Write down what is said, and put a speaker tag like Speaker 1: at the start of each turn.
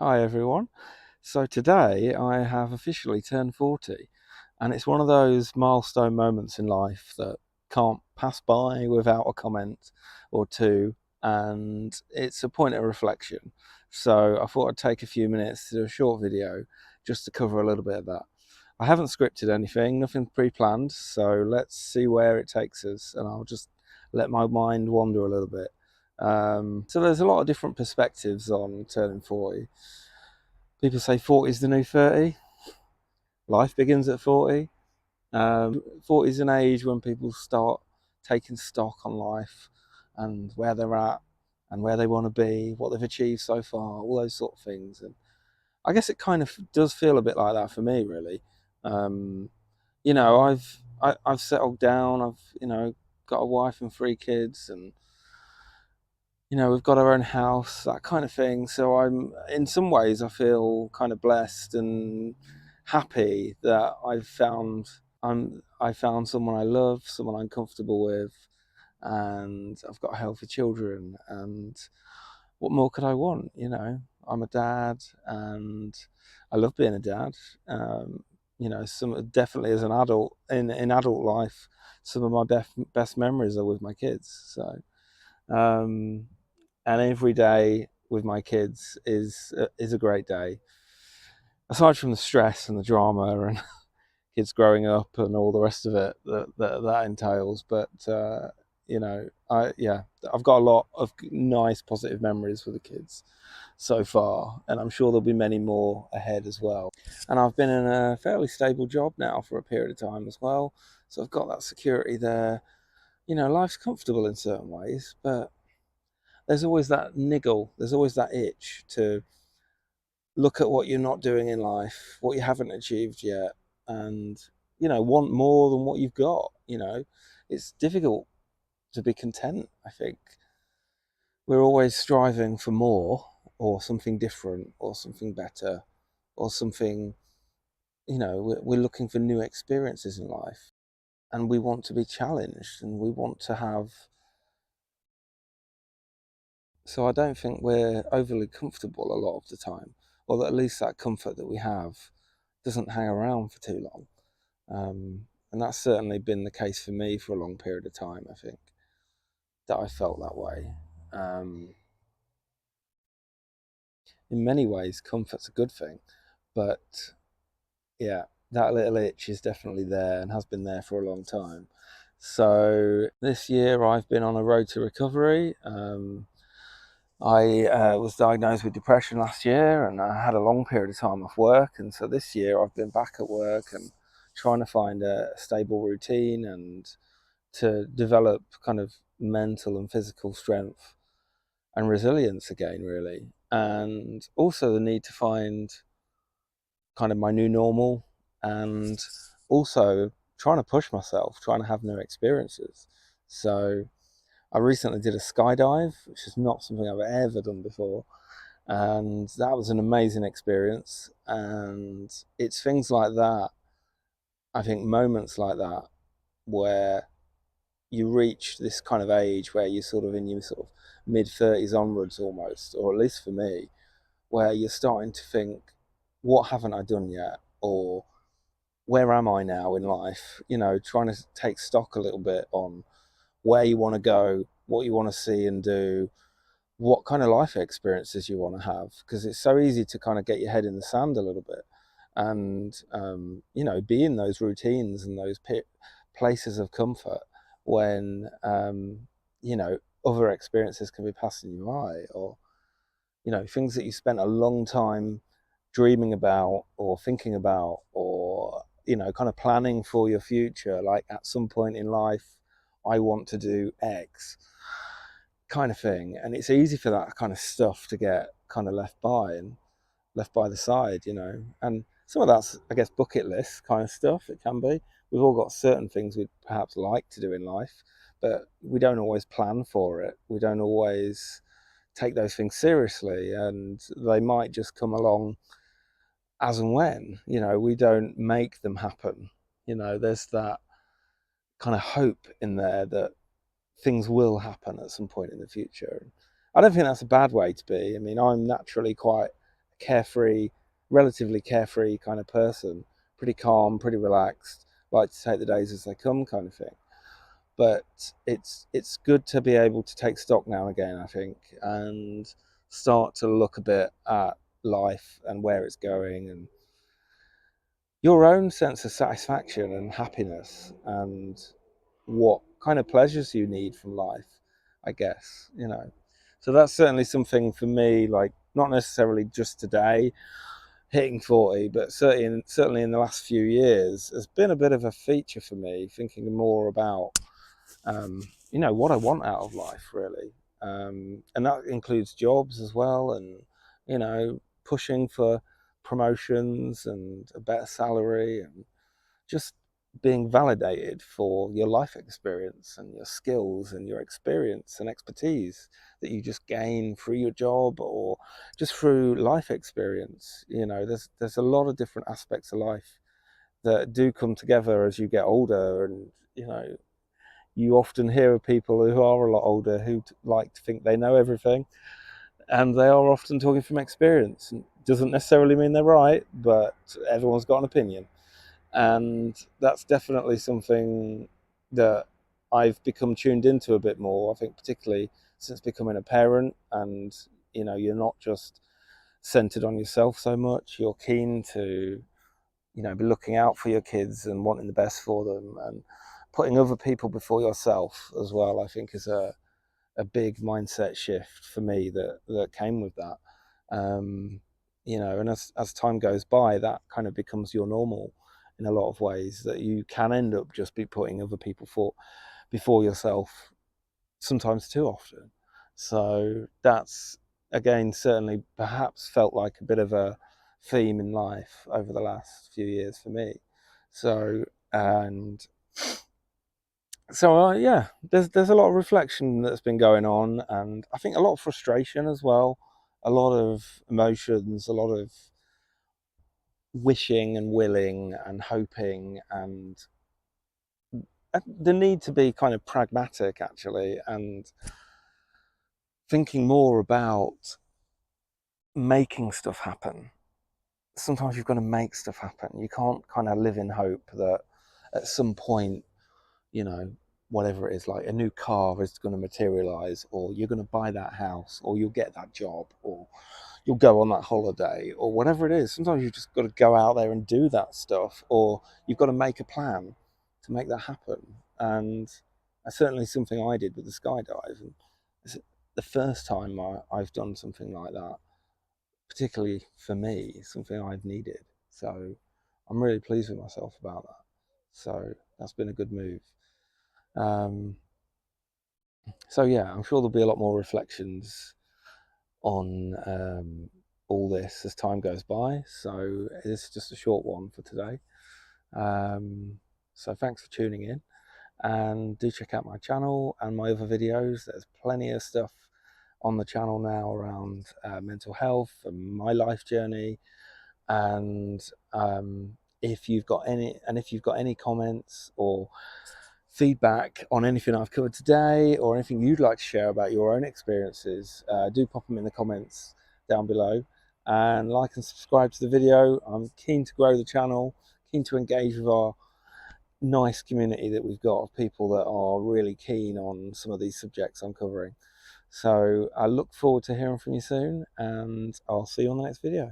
Speaker 1: Hi everyone. So today I have officially turned 40, and it's one of those milestone moments in life that can't pass by without a comment or two, and it's a point of reflection. So I thought I'd take a few minutes to do a short video just to cover a little bit of that. I haven't scripted anything, nothing pre-planned, so let's see where it takes us, and I'll just let my mind wander a little bit. So there's a lot of different perspectives on turning 40. People say 40 is the new 30. Life begins at 40. 40 is an age when people start taking stock on life and where they're at and where they want to be, what they've achieved so far, all those sort of things. And I guess it kind of does feel a bit like that for me, really. Um, I've settled down. I've got a wife and three kids, and we've got our own house, that kind of thing. So I'm, in some ways, I feel kind of blessed and happy that I found someone I love, someone I'm comfortable with, and I've got healthy children. And what more could I want? I'm a dad, and I love being a dad. Some definitely as an adult in adult life, some of my best memories are with my kids. So. Um, and every day with my kids is a great day. Aside from the stress and the drama and kids growing up and all the rest of it that entails, but I've got a lot of nice positive memories with the kids so far, and I'm sure there'll be many more ahead as well. And I've been in a fairly stable job now for a period of time as well, so I've got that security there. Life's comfortable in certain ways, but there's always that niggle, there's always that itch to look at what you're not doing in life, what you haven't achieved yet, and want more than what you've got. It's difficult to be content. I think we're always striving for more, or something different, or something better, or something. We're looking for new experiences in life, and we want to be challenged, and we want to have. So I don't think we're overly comfortable a lot of the time, or that at least that comfort that we have doesn't hang around for too long. And that's certainly been the case for me for a long period of time. I think that I felt that way. Um, in many ways, comfort's a good thing, but yeah, that little itch is definitely there and has been there for a long time. So this year I've been on a road to recovery. I was diagnosed with depression last year, and I had a long period of time off work. And so this year I've been back at work and trying to find a stable routine and to develop kind of mental and physical strength and resilience again, really. And also the need to find kind of my new normal, and also trying to push myself, trying to have new experiences. So I recently did a skydive, which is not something I've ever done before, and that was an amazing experience. And it's things like that, I think moments like that, where you reach this kind of age where you're sort of in your sort of mid 30s onwards almost, or at least for me, where you're starting to think, what haven't I done yet? Or where am I now in life? Trying to take stock a little bit on where you want to go, what you want to see and do, what kind of life experiences you want to have, because it's so easy to kind of get your head in the sand a little bit and be in those routines and those places of comfort when other experiences can be passing you by, or things that you spent a long time dreaming about or thinking about, or kind of planning for your future, like at some point in life I want to do X kind of thing. And it's easy for that kind of stuff to get kind of left by and left by the side, and some of that's, I guess, bucket list kind of stuff. It can be. We've all got certain things we'd perhaps like to do in life, but we don't always plan for it. We don't always take those things seriously, and they might just come along as and when. We don't make them happen. There's that kind of hope in there that things will happen at some point in the future. I don't think that's a bad way to be. I mean, I'm naturally quite a carefree, relatively carefree kind of person, pretty calm, pretty relaxed, like to take the days as they come kind of thing. But it's good to be able to take stock now and again, I think, and start to look a bit at life and where it's going, and your own sense of satisfaction and happiness, and what kind of pleasures you need from life, I guess, you know. So that's certainly something for me, like not necessarily just today, hitting 40, but certainly in the last few years, has been a bit of a feature for me, thinking more about, what I want out of life, really. And that includes jobs as well, and, pushing for promotions and a better salary, and just being validated for your life experience and your skills and your experience and expertise that you just gain through your job or just through life experience. There's a lot of different aspects of life that do come together as you get older, and you often hear of people who are a lot older who like to think they know everything, and they are often talking from experience. It doesn't necessarily mean they're right, but everyone's got an opinion. And that's definitely something that I've become tuned into a bit more, I think, particularly since becoming a parent. And you're not just centered on yourself so much, you're keen to be looking out for your kids and wanting the best for them, and putting other people before yourself as well, I think, is a big mindset shift for me that came with that. And as time goes by, that kind of becomes your normal in a lot of ways, that you can end up just be putting other people before yourself, sometimes too often. So that's, again, certainly perhaps felt like a bit of a theme in life over the last few years for me. So, and yeah, there's a lot of reflection that's been going on, and I think a lot of frustration as well, a lot of emotions, a lot of wishing and willing and hoping, and the need to be kind of pragmatic, actually, and thinking more about making stuff happen. Sometimes you've got to make stuff happen. You can't kind of live in hope that at some point, you know, whatever it is, like a new car is going to materialize, or you're going to buy that house, or you'll get that job, or you'll go on that holiday, or whatever it is. Sometimes you've just got to go out there and do that stuff, or you've got to make a plan to make that happen. And that's certainly something I did with the skydive. And it's the first time I've done something like that, particularly for me, something I've needed. So I'm really pleased with myself about that. So that's been a good move. Um, so yeah, I'm sure there'll be a lot more reflections on all this as time goes by. So this is just a short one for today. So thanks for tuning in, and do check out my channel and my other videos. There's plenty of stuff on the channel now around mental health and my life journey. And if you've got any comments or feedback on anything I've covered today, or anything you'd like to share about your own experiences, do pop them in the comments down below, and like and subscribe to the video. I'm keen to grow the channel, keen to engage with our nice community that we've got of people that are really keen on some of these subjects I'm covering. So I look forward to hearing from you soon, and I'll see you on the next video.